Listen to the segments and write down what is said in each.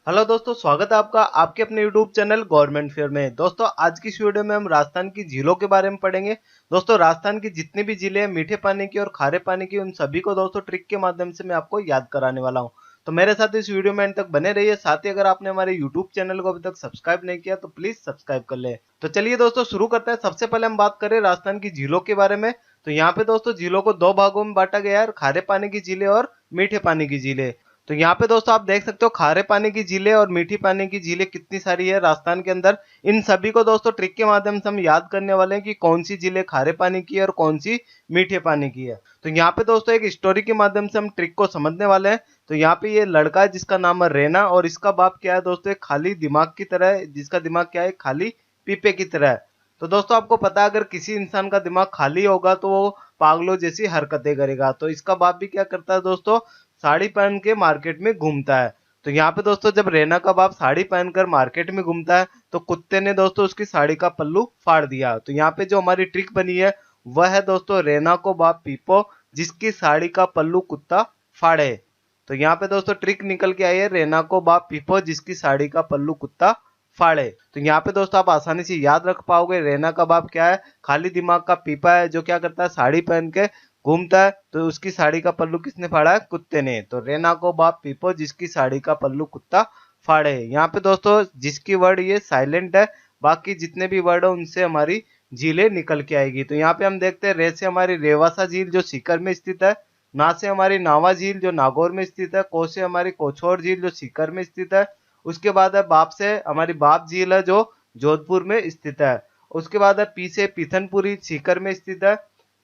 Hello दोस्तों, स्वागत है आपका आपके अपने यूट्यूब चैनल गवर्नमेंट फेयर में। दोस्तों आज की इस वीडियो में हम राजस्थान की झीलों के बारे में पढ़ेंगे। दोस्तों राजस्थान की जितनी भी झीलें हैं, मीठे पानी की और खारे पानी की, उन सभी को दोस्तों ट्रिक के माध्यम से मैं आपको याद कराने वाला हूं। तो मेरे साथ इस वीडियो में एंड तक बने रहिए। साथ ही अगर आपने हमारे यूट्यूब चैनल को अभी तक सब्सक्राइब नहीं किया तो प्लीज सब्सक्राइब कर ले। तो चलिए दोस्तों शुरू करते हैं। सबसे पहले हम बात करें राजस्थान की झीलों के बारे में। तो यहाँ पे दोस्तों झीलों को दो भागों में बांटा गया है, खारे पानी की झीलें और मीठे पानी की झीलें। तो यहाँ पे दोस्तों आप देख सकते हो खारे पानी की झीलें और मीठी पानी की झीलें कितनी सारी है राजस्थान के अंदर। इन सभी को दोस्तों ट्रिक के माध्यम से हम याद करने वाले हैं कि कौन सी झीलें खारे पानी की है और कौन सी मीठे पानी की है। तो यहाँ पे दोस्तों एक स्टोरी के माध्यम से हम ट्रिक को समझने वाले हैं। तो यहाँ पे ये लड़का है जिसका नाम है रैना, और इसका बाप क्या है दोस्तों, एक खाली दिमाग की तरह है, जिसका दिमाग क्या है, खाली पीपे की तरह है। तो दोस्तों आपको पता है अगर किसी इंसान का दिमाग खाली होगा तो वो पागलों जैसी हरकतें करेगा। तो इसका बाप भी क्या करता है दोस्तों, साड़ी पहन के मार्केट में घूमता है। तो यहाँ पे दोस्तों जब रैना का बाप साड़ी पहनकर मार्केट में घूमता है तो कुत्ते ने दोस्तों उसकी साड़ी का पल्लू फाड़ दिया। तो यहाँ पे जो हमारी ट्रिक बनी है वह है दोस्तों रैना को बाप पीपो, जिसकी साड़ी का पल्लू कुत्ता फाड़े। तो यहाँ पे दोस्तों ट्रिक निकल के आई है, रैना को बाप पीपो जिसकी साड़ी का पल्लू कुत्ता फाड़े। तो यहाँ पे दोस्तों आप आसानी से याद रख पाओगे, रैना का बाप क्या है, खाली दिमाग का पीपा है जो क्या करता है, साड़ी पहन के घूमता है। तो उसकी साड़ी का पल्लू किसने फाड़ा है, कुत्ते ने। तो रैना को बाप पीपो जिसकी साड़ी का पल्लू कुत्ता फाड़े। यहाँ पे दोस्तों जिसकी वर्ड ये साइलेंट है, बाकी जितने भी वर्ड है उनसे हमारी झीलें निकल के आएगी। तो यहाँ पे हम देखते हैं रे से हमारी रेवासा झील जो सीकर में स्थित है, ना से हमारी नावा झील जो नागौर में स्थित है, को से हमारी कोछोर झील जो सीकर में स्थित है। उसके बाद है बाप से हमारी बाप झील है जो जोधपुर में स्थित है। उसके बाद है पी से पीथनपुरी सीकर में स्थित है।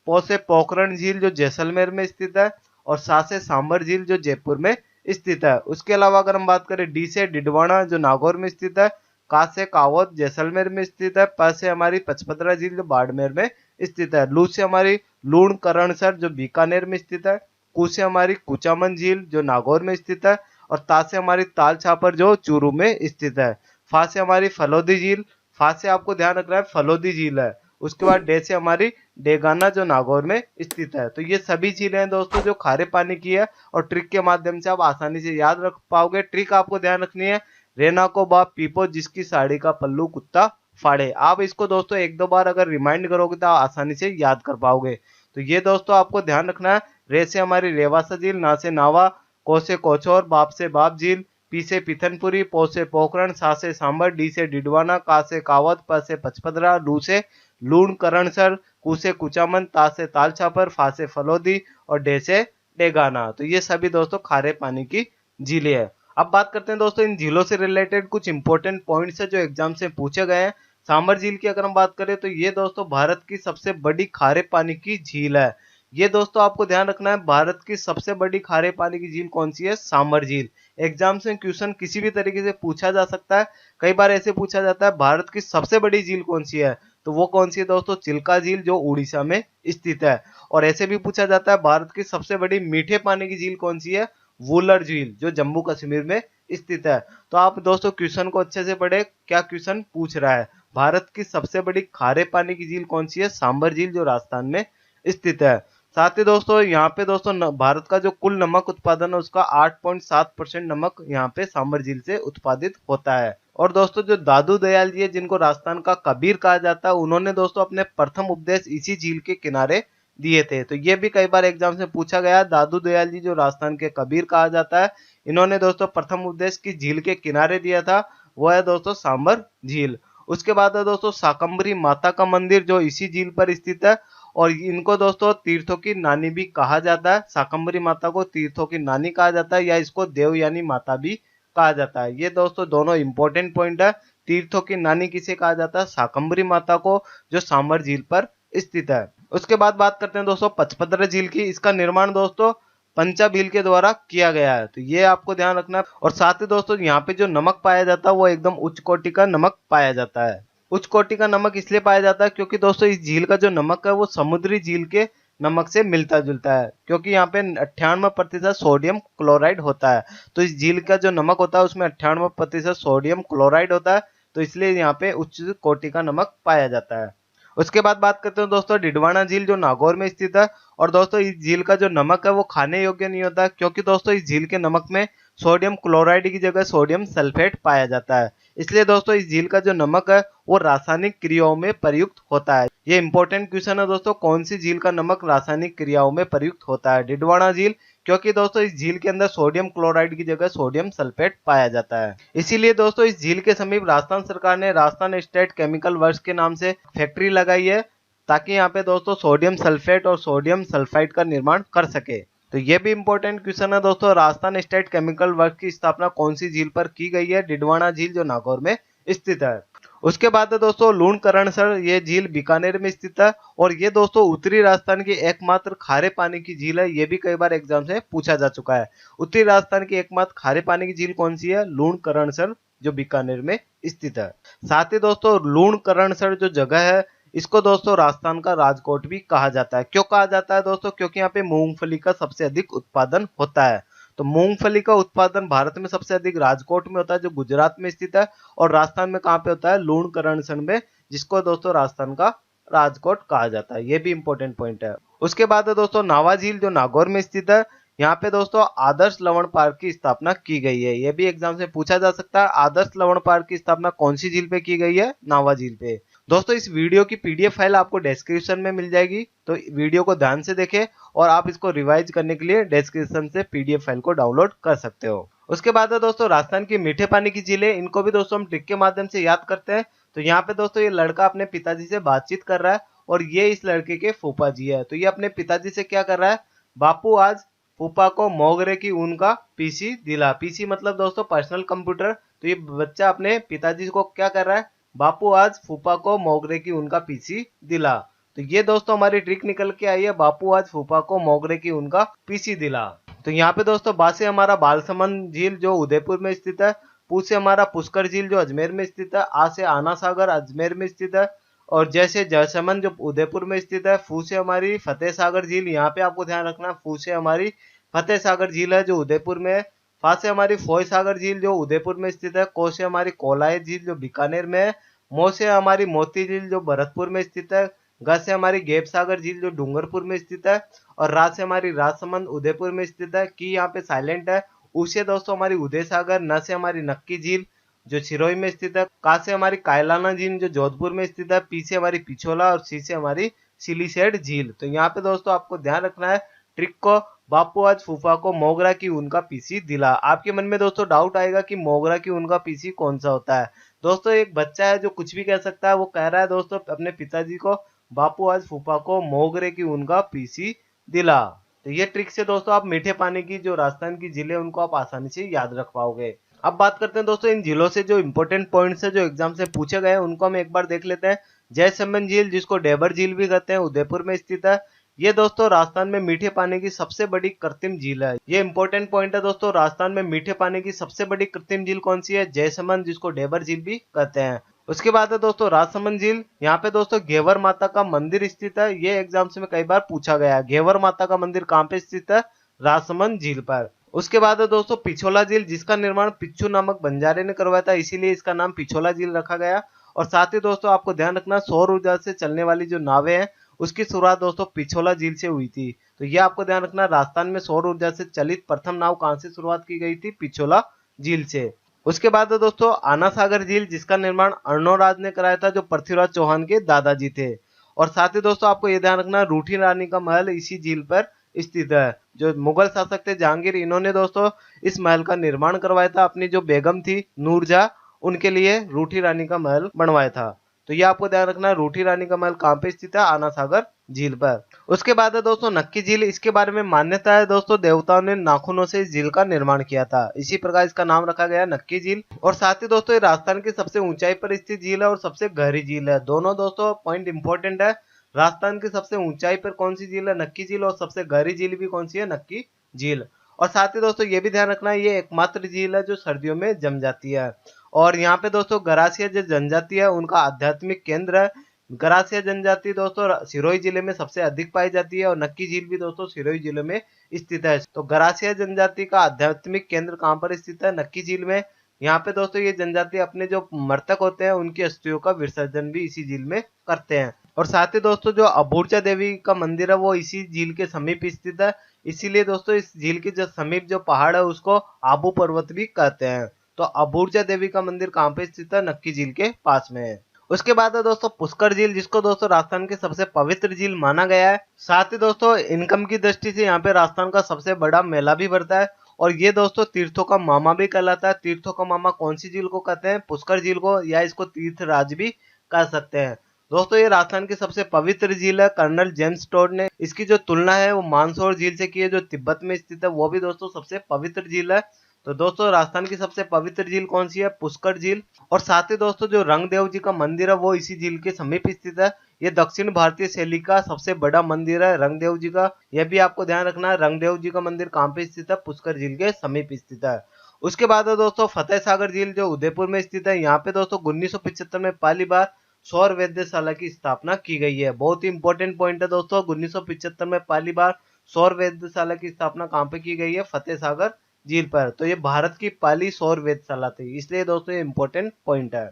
पौ से पोखरण झील जो जैसलमेर में स्थित है, और सा से सांबर झील जो जयपुर में स्थित है। उसके अलावा अगर हम बात करें डी से डिडवाना जो नागौर में स्थित है, का से कावत जैसलमेर में स्थित है, प से हमारी पचपदरा झील जो बाड़मेर में स्थित है, लू से हमारी लूण करणसर जो बीकानेर में स्थित है, कु से हमारी कुचामन झील जो नागौर में स्थित है, और ता से हमारी ताल छापर जो चूरू में स्थित है। फा से हमारी फलोदी झील, फा से आपको ध्यान रखना है फलोदी झील है। उसके बाद डे से हमारी डेगाना जो नागौर में स्थित है। तो ये सभी झीलें हैं दोस्तों जो खारे पानी की है, और ट्रिक के माध्यम से आप आसानी से याद रख पाओगे। ट्रिक आपको ध्यान रखनी है, रेना को बाप पीपो जिसकी साड़ी का पल्लू कुत्ता फाड़े। आप इसको दोस्तों एक दो बार अगर रिमाइंड करोगे तो आसानी से याद कर पाओगे। तो ये दोस्तों आपको ध्यान रखना है, रे से हमारी रेवासा झील, ना से नावा, को से कोचौर, बाप से बाप झील, पी से पीथनपुरी, पो से पोखरण, सा से सांबर, डी से डिडवाना, का से कावत, प से पचपदरा, लू से लूण करणसर, कु से कुचामन, ता से ताल छापर, फा से फलोदी, और डे से डेगाना। तो ये सभी दोस्तों खारे पानी की झीलें हैं। अब बात करते हैं दोस्तों इन झीलों से रिलेटेड कुछ इंपॉर्टेंट पॉइंट्स है जो एग्जाम से पूछे गए हैं। सांबर झील की अगर हम बात करें तो ये दोस्तों भारत की सबसे बड़ी खारे पानी की झील है। ये दोस्तों आपको ध्यान रखना है, भारत की सबसे बड़ी खारे पानी की झील कौन सी है, सांबर झील। एग्जाम से क्वेश्चन किसी भी तरीके से पूछा जा सकता है। कई बार ऐसे पूछा जाता है भारत की सबसे बड़ी झील कौन सी है, तो वो कौन सी है दोस्तों, चिल्का झील जो उड़ीसा में स्थित है। और ऐसे भी पूछा जाता है भारत की सबसे बड़ी मीठे पानी की झील कौन सी है, वुलर झील जो जम्मू कश्मीर में स्थित है। तो आप दोस्तों क्वेश्चन को अच्छे से पढ़े, क्या क्वेश्चन पूछ रहा है। भारत की सबसे बड़ी खारे पानी की झील कौन सी है, सांबर झील जो राजस्थान में स्थित है। साथ ही दोस्तों यहाँ पे दोस्तों भारत का जो कुल नमक उत्पादन है उसका 8.7% नमक यहाँ पे सांबर झील से उत्पादित होता है। और दोस्तों जो दादू दयाल जी है जिनको राजस्थान का कबीर कहा जाता है, उन्होंने दोस्तों अपने प्रथम उपदेश इसी झील के किनारे दिए थे। तो ये भी कई बार एग्जाम से पूछा गया, दादू दयाल जी जो राजस्थान के कबीर कहा जाता है, इन्होंने दोस्तों प्रथम उपदेश की झील के किनारे दिया था, वो है दोस्तों सांबर झील। उसके बाद है दोस्तों शाकंभरी माता का मंदिर जो इसी झील पर स्थित है, और इनको दोस्तों तीर्थों की नानी भी कहा जाता है। शाकंभरी माता को तीर्थों की नानी कहा जाता है, या इसको देवयानी माता भी कहा जाता है। ये दोस्तों दोनों इंपॉर्टेंट पॉइंट है। तीर्थों की नानी किसे कहा जाता है, शाकंभरी माता को जो सांबर झील पर स्थित है। उसके बाद बात करते हैं दोस्तों पचपदरा झील की। इसका निर्माण दोस्तों पंचा भील के द्वारा किया गया है, तो ये आपको ध्यान रखना है। और साथ ही दोस्तों यहाँ पे जो नमक पाया जाता है वो एकदम उच्च कोटि का नमक पाया जाता है। उच्च कोटि का नमक इसलिए पाया जाता है क्योंकि दोस्तों इस झील का जो नमक है वो समुद्री झील के नमक से मिलता जुलता है, क्योंकि यहाँ पे 98% सोडियम क्लोराइड होता है। तो इस झील का जो नमक होता है उसमें 98% सोडियम क्लोराइड होता है, तो इसलिए यहाँ पे उच्च कोटि का नमक पाया जाता है। उसके बाद बात करते हैं दोस्तों डिडवाना झील जो नागौर में स्थित है। और दोस्तों इस झील का जो नमक है वो खाने योग्य नहीं होता, क्योंकि दोस्तों इस झील के नमक में सोडियम क्लोराइड की जगह सोडियम सल्फेट पाया जाता है। इसलिए दोस्तों इस झील का जो नमक है वो रासायनिक क्रियाओं में प्रयुक्त होता है। ये इंपॉर्टेंट क्वेश्चन है दोस्तों, कौन सी झील का नमक रासायनिक क्रियाओं में प्रयुक्त होता है? डिडवाना झील, क्योंकि दोस्तों इस झील के अंदर सोडियम क्लोराइड की जगह सोडियम सल्फेट पाया जाता है। इसीलिए दोस्तों इस झील के समीप राजस्थान सरकार ने राजस्थान स्टेट केमिकल वर्क्स के नाम से फैक्ट्री लगाई है, ताकि यहाँ पे दोस्तों सोडियम सल्फेट और सोडियम सल्फाइड का निर्माण कर सके। तो ये भी इंपॉर्टेंट क्वेश्चन है दोस्तों, राजस्थान स्टेट केमिकल वर्क की स्थापना कौन सी झील पर की गई है? डिडवाना झील, जो नागौर में स्थित है। उसके बाद है दोस्तों लूणकरणसर, ये झील बीकानेर में स्थित है और ये दोस्तों उत्तरी राजस्थान की एकमात्र खारे पानी की झील है। ये भी कई बार एग्जाम से पूछा जा चुका है। उत्तरी राजस्थान की एकमात्र खारे पानी की झील कौन सी है? लूणकरणसर, जो बीकानेर में स्थित है। साथ ही दोस्तों लूणकरणसर जो जगह है, इसको दोस्तों राजस्थान का राजकोट भी कहा जाता है। क्यों कहा जाता है दोस्तों? क्योंकि यहाँ पे मूंगफली का सबसे अधिक उत्पादन होता है। तो मूंगफली का उत्पादन भारत में सबसे अधिक राजकोट में होता है, जो गुजरात में स्थित है। और राजस्थान में कहाँ पे होता है? लूणकरणसर में, जिसको दोस्तों राजस्थान का राजकोट कहा जाता है। ये भी इंपॉर्टेंट पॉइंट है। उसके बाद है दोस्तों नावा झील, जो नागौर में स्थित है। यहाँ पे दोस्तों आदर्श लवण पार्क की स्थापना की गई है। ये भी एग्जाम से पूछा जा सकता है। आदर्श लवण पार्क की स्थापना कौन सी झील पे की गई है? नावा झील पे। दोस्तों इस वीडियो की पीडीएफ फाइल आपको डिस्क्रिप्शन में मिल जाएगी, तो वीडियो को ध्यान से देखें और आप इसको रिवाइज करने के लिए डिस्क्रिप्शन से पीडीएफ फाइल को डाउनलोड कर सकते हो। उसके बाद है दोस्तों राजस्थान की मीठे पानी की झीलें, इनको भी दोस्तों हम ट्रिक के माध्यम से याद करते हैं। तो यहाँ पे दोस्तों ये लड़का अपने पिताजी से बातचीत कर रहा है और ये इस लड़के के फूफा जी है। तो ये अपने पिताजी से क्या कर रहा है? बापू आज फूफा को मोगरे की ऊन का पीसी दिला। पीसी मतलब दोस्तों पर्सनल कंप्यूटर। तो ये बच्चा अपने पिताजी को क्या कर रहा है? बापू आज फूफा को मोगरे की ऊन का पीसी दिला। तो ये दोस्तों हमारी ट्रिक निकल के आई है, बापू आज फूफा को मोगरे की ऊन का पीसी दिला। तो यहाँ पे दोस्तों बा से हमारा बालसमंद झील, जो उदयपुर में स्थित है। पू से हमारा पुष्कर झील, जो अजमेर में स्थित है। आ से आना सागर, अजमेर में स्थित है। और जैसे जयसमंद, जो उदयपुर में स्थित है। फू से हमारी फतेह सागर झील, यहाँ पे आपको ध्यान रखना, फू से हमारी फतेह सागर झील है, जो उदयपुर में है। फा से हमारी फोय सागर झील, जो उदयपुर में स्थित है। को से हमारी कोलाय झील, जो बीकानेर में है। मो से हमारी मोती झील, जो भरतपुर में स्थित है। ग से हमारी गेप सागर झील, जो डूंगरपुर में स्थित है। और रा से हमारी राजसमंद, उदयपुर में स्थित है। की यहाँ पे साइलेंट है। उ से दोस्तों हमारी उदय सागर। न से हमारी नक्की झील, जो सिरोही में स्थित है। का से हमारी कायलाना झील, जो जोधपुर में स्थित है। पी से हमारी पिछोला और सी से हमारी सिलीसेड झील। तो यहाँ पे दोस्तों आपको ध्यान रखना है ट्रिक को, बापू आज फूफा को मोगरा की ऊन का पीसी दिला। आपके मन में दोस्तों डाउट आएगा कि मोगरा की ऊन का पीसी कौन सा होता है। दोस्तों एक बच्चा है जो कुछ भी कह सकता है, वो कह रहा है दोस्तों अपने पिताजी को, बापू आज फूफा को मोगरे की ऊन का पीसी दिला। तो ये ट्रिक से दोस्तों आप मीठे पानी की जो राजस्थान की झीलें उनको आप आसानी से याद रख पाओगे। अब बात करते हैं दोस्तों इन झीलों से जो इंपॉर्टेंट पॉइंट्स है जो एग्जाम से पूछे गए हैं, उनको हम एक बार देख लेते हैं। जयसमंद झील, जिसको डेबर झील भी कहते हैं, उदयपुर में स्थित है। ये दोस्तों राजस्थान में मीठे पानी की सबसे बड़ी कृत्रिम झील है। ये इंपॉर्टेंट पॉइंट है दोस्तों, राजस्थान में मीठे पानी की सबसे बड़ी कृत्रिम झील कौन सी है? जयसमंद, जिसको डेबर झील भी कहते हैं। उसके बाद है दोस्तों राजसमंद झील, यहाँ पे दोस्तों घेवर माता का मंदिर स्थित है। ये एग्जाम्स में कई बार पूछा गया है। घेवर माता का मंदिर कहाँ पे स्थित है? राजसमंद झील पर। उसके बाद है दोस्तों पिछोला झील, जिसका निर्माण पिच्चू नामक बंजारे ने करवाया था, इसीलिए इसका नाम पिछोला झील रखा गया। और साथ ही दोस्तों आपको ध्यान रखना, सौर ऊर्जा से चलने वाली जो नावें हैं उसकी शुरुआत दोस्तों पिछोला झील से हुई थी। तो ये आपको ध्यान रखना, राजस्थान में सौर ऊर्जा से चलित प्रथम नाव कहां से शुरुआत की गई थी? पिछोला झील से। उसके बाद है दोस्तों आना सागर झील, जिसका निर्माण अर्णोराज ने कराया था, जो पृथ्वीराज चौहान के दादाजी थे। और साथ ही दोस्तों आपको ये ध्यान रखना, रूठी रानी का महल इसी झील पर स्थित है। जो मुगल शासक थे जहांगीर, इन्होंने दोस्तों इस महल का निर्माण करवाया था, अपनी जो बेगम थी नूरजहां, उनके लिए रूठी रानी का महल बनवाया था। तो ये आपको ध्यान रखना है, रूठी रानी का महल कहाँ पे स्थित है? आना सागर झील पर। उसके बाद है दोस्तों नक्की झील, इसके बारे में मान्यता है दोस्तों देवताओं ने नाखूनों से इस झील का निर्माण किया था, इसी प्रकार इसका नाम रखा गया नक्की झील। और साथ ही दोस्तों ये राजस्थान की सबसे ऊंचाई पर स्थित झील है और सबसे गहरी झील है। दोनों दोस्तों पॉइंट इंपॉर्टेंट है। राजस्थान की सबसे ऊंचाई पर कौन सी झील है? नक्की झील। और सबसे गहरी झील भी कौन सी है? नक्की झील। और साथ ही दोस्तों ये भी ध्यान रखना है, ये एकमात्र झील है जो सर्दियों में जम जाती है। और यहाँ पे दोस्तों गरासिया जो जनजाति है उनका आध्यात्मिक केंद्र है। गरासिया जनजाति दोस्तों सिरोही जिले में सबसे अधिक पाई जाती है और नक्की झील भी दोस्तों सिरोही जिले में स्थित है। तो गरासिया जनजाति का आध्यात्मिक केंद्र कहाँ पर स्थित है? नक्की झील में। यहाँ पे दोस्तों ये जनजाति अपने जो मृतक होते हैं उनकी अस्थियों का विसर्जन भी इसी झील में करते हैं। और साथ ही दोस्तों जो अबूर्चा देवी का मंदिर है वो इसी झील के समीप स्थित है। इसीलिए दोस्तों इस झील के जो समीप जो पहाड़ है उसको आबू पर्वत भी कहते हैं। तो अबूर्जा देवी का मंदिर कहाँ पे स्थित है? नक्की झील के पास में है। उसके बाद है दोस्तों पुष्कर झील, जिसको दोस्तों राजस्थान की सबसे पवित्र झील माना गया है। साथ ही दोस्तों इनकम की दृष्टि से यहाँ पे राजस्थान का सबसे बड़ा मेला भी भरता है और ये दोस्तों तीर्थों का मामा भी कहलाता है। तीर्थों का मामा कौन सी झील को कहते हैं? पुष्कर झील को, या इसको तीर्थराज भी कह सकते हैं। दोस्तों ये राजस्थान की सबसे पवित्र झील है। कर्नल जेम्स टोड ने इसकी जो तुलना है वो मानसरोवर झील से की है, जो तिब्बत में स्थित है, वो भी दोस्तों सबसे पवित्र झील है। तो दोस्तों राजस्थान की सबसे पवित्र झील कौन सी है? पुष्कर झील। और साथ ही दोस्तों जो रंगदेव जी का मंदिर है वो इसी झील के समीप स्थित है। ये दक्षिण भारतीय शैली का सबसे बड़ा मंदिर है रंगदेव जी का। यह भी आपको ध्यान रखना है, रंगदेव जी का मंदिर कहाँ पे स्थित है? पुष्कर झील के समीप स्थित है। उसके बाद है दोस्तों फतेह सागर झील, जो उदयपुर में स्थित है। यहाँ पे दोस्तों 1975 में पहली बार सौर वेधशाला की स्थापना की गई है। बहुत ही इंपॉर्टेंट पॉइंट है दोस्तों, 1975 में पहली बार सौर वेधशाला की स्थापना कहाँ पे की गई है? फतेह सागर झील पर। तो ये भारत की पहली सौर वेधशाला थी, इसलिए दोस्तों ये इंपॉर्टेंट पॉइंट है।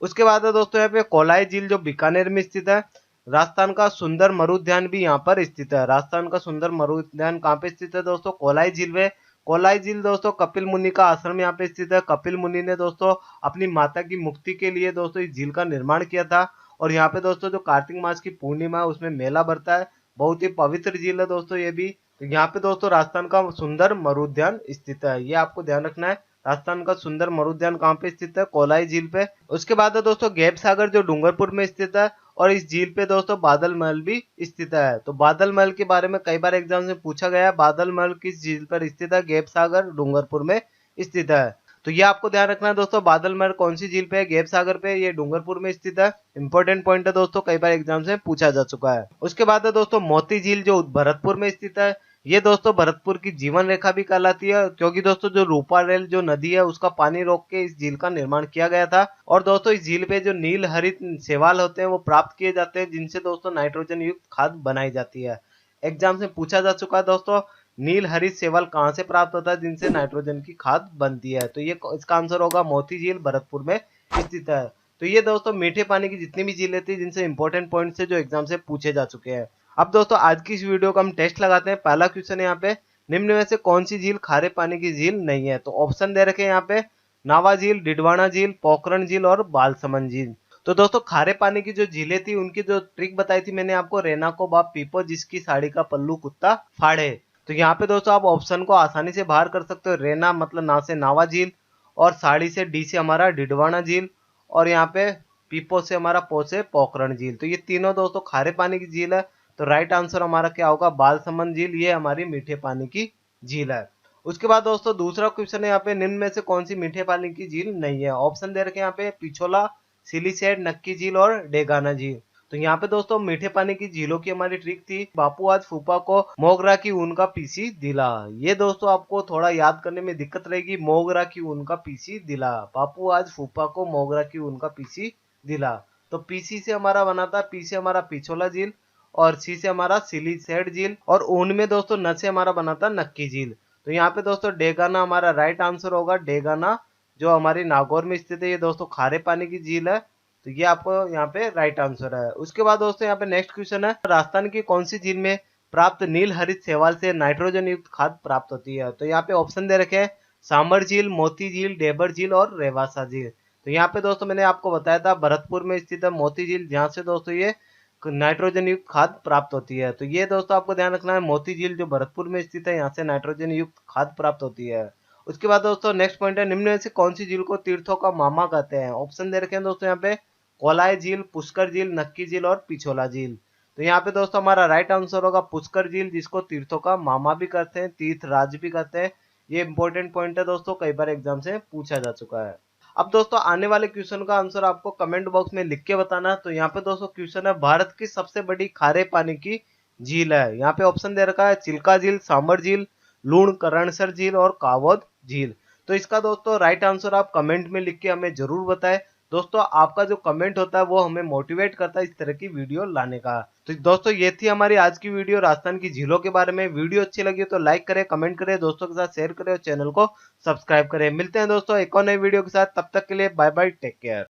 उसके बाद है दोस्तों यहाँ पे कोलाई झील, जो बीकानेर में स्थित है। राजस्थान का सुंदर मरु उद्यान भी यहाँ पर स्थित है। राजस्थान का सुंदर मरु उद्यान कहाँ पे स्थित है दोस्तों? कोलाई झील में। कोलाई झील दोस्तों कपिल मुनि का आश्रम यहाँ पे स्थित है। कपिल मुनि ने दोस्तों अपनी माता की मुक्ति के लिए दोस्तों इस झील का निर्माण किया था। और यहाँ पे दोस्तों जो कार्तिक मास की पूर्णिमा है उसमें मेला भरता है। बहुत ही पवित्र झील है दोस्तों ये भी। तो यहाँ पे दोस्तों राजस्थान का सुंदर मरु उद्यान स्थित है, ये आपको ध्यान रखना है। राजस्थान का सुंदर मरु उद्यान कहाँ पे स्थित है? कोलाई झील पे। उसके बाद है दोस्तों गैप सागर, जो डूंगरपुर में स्थित है। और इस झील पे दोस्तों बादल महल भी स्थित है। तो बादल महल के बारे में कई बार एग्जाम में पूछा गया। बादल महल किस झील पर स्थित है? गैप सागर डूंगरपुर में स्थित है। तो ये आपको ध्यान रखना है दोस्तों, बादल महल कौन सी झील पे है? गैप सागर पे, ये डूंगरपुर में स्थित है। इंपॉर्टेंट पॉइंट है दोस्तों, कई बार एग्जाम में पूछा जा चुका है। उसके बाद है दोस्तों मोती झील, जो भरतपुर में स्थित है। ये दोस्तों भरतपुर की जीवन रेखा भी कहलाती है, क्योंकि दोस्तों जो रूपा रेल जो नदी है उसका पानी रोक के इस झील का निर्माण किया गया था। और दोस्तों इस झील पे जो नील हरित शैवाल होते हैं वो प्राप्त किए जाते हैं, जिनसे दोस्तों नाइट्रोजन युक्त खाद बनाई जाती है। एग्जाम से पूछा जा चुका है दोस्तों, नील हरित शैवाल कहाँ से प्राप्त होता है जिनसे नाइट्रोजन की खाद बनती है? तो ये इसका आंसर होगा मोती झील, भरतपुर में स्थित है। तो ये दोस्तों मीठे पानी की जितनी भी झीलें थी जिनसे इंपॉर्टेंट पॉइंट से जो एग्जाम से पूछे जा चुके हैं। अब दोस्तों आज की इस वीडियो का हम टेस्ट लगाते हैं। पहला क्वेश्चन है यहाँ पे, निम्न में से कौन सी झील खारे पानी की झील नहीं है? तो ऑप्शन दे रखे हैं यहाँ पे, नावा झील, डिडवाना झील, पोखरण झील और बालसमंद झील। तो दोस्तों खारे पानी की जो झीलें थी उनकी जो ट्रिक बताई थी मैंने आपको, रेना को बाप पीपो जिसकी साड़ी का पल्लू कुत्ता फाड़े। तो यहाँ पे दोस्तों आप ऑप्शन को आसानी से बाहर कर सकते हो। रेना मतलब ना से नावा झील, और साड़ी से डी से हमारा डिडवाना झील, और यहाँ पे पीपो से हमारा पो से पोखरण झील। तो ये तीनों दोस्तों खारे पानी की झील है। तो राइट आंसर हमारा क्या होगा? बालसमंद झील, ये हमारी मीठे पानी की झील है। उसके बाद दोस्तों दूसरा क्वेश्चन है यहाँ पे, निम्न में से कौन सी मीठे पानी की झील नहीं है? ऑप्शन दे रखे हैं यहाँ पे, पिछोला, सिलीसेड, नक्की झील और डेगाना झील। तो यहाँ पे दोस्तों मीठे पानी की झीलों की हमारी ट्रिक थी, बापू आज फूफा को मोगरा की ऊन का पीसी दिला। ये दोस्तों आपको थोड़ा याद करने में दिक्कत रहेगी, मोगरा की ऊन का पीसी दिला, बापू आज फूफा को मोगरा की ऊन का पीसी दिला। तो पीसी से हमारा बना था, पी से हमारा पिछोला झील, और सी से हमारा सिलीसेड झील, और ऊन में दोस्तों न से हमारा बना था नक्की झील। तो यहाँ पे दोस्तों डेगाना हमारा राइट आंसर होगा। डेगाना जो हमारी नागौर में स्थित है, ये दोस्तों खारे पानी की झील है। तो ये आपको यहाँ पे राइट आंसर है। उसके बाद दोस्तों यहाँ पे नेक्स्ट क्वेश्चन है, राजस्थान की कौन सी झील में प्राप्त नील हरित शैवाल से नाइट्रोजन युक्त खाद प्राप्त होती है? तो यहाँ पे ऑप्शन दे रखे हैं, सांबर झील, मोती झील, डेबर झील और रेवासा झील। तो यहाँ पे दोस्तों मैंने आपको बताया था भरतपुर में स्थित है मोती झील, जहाँ से दोस्तों ये नाइट्रोजन युक्त खाद प्राप्त होती है। तो ये दोस्तों आपको ध्यान रखना है, मोती झील जो भरतपुर में स्थित है, यहाँ से नाइट्रोजन युक्त खाद प्राप्त होती है। उसके बाद दोस्तों नेक्स्ट पॉइंट है, निम्न में से कौन सी झील को तीर्थों का मामा कहते हैं? ऑप्शन दे रखे हैं दोस्तों यहाँ पे, कोलाई झील, पुष्कर झील, नक्की झील और पिछोला झील। तो यहाँ पे दोस्तों हमारा राइट आंसर होगा पुष्कर झील, जिसको तीर्थों का मामा भी कहते हैं, तीर्थराज भी कहते हैं। ये इंपॉर्टेंट पॉइंट है दोस्तों, कई बार एग्जाम से पूछा जा चुका है। अब दोस्तों आने वाले क्वेश्चन का आंसर आपको कमेंट बॉक्स में लिख के बताना। तो यहाँ पे दोस्तों क्वेश्चन है, भारत की सबसे बड़ी खारे पानी की झील है। यहाँ पे ऑप्शन दे रखा है, चिल्का झील, सांबर झील, लूण करणसर झील और कावोद झील। तो इसका दोस्तों राइट आंसर आप कमेंट में लिख के हमें जरूर बताएं। दोस्तों आपका जो कमेंट होता है वो हमें मोटिवेट करता है इस तरह की वीडियो लाने का। तो दोस्तों ये थी हमारी आज की वीडियो राजस्थान की झीलों के बारे में। वीडियो अच्छी लगी तो लाइक करें, कमेंट करें, दोस्तों के साथ शेयर करें और चैनल को सब्सक्राइब करें। मिलते हैं दोस्तों एक और नई वीडियो के साथ, तब तक के लिए बाय बाय, टेक केयर।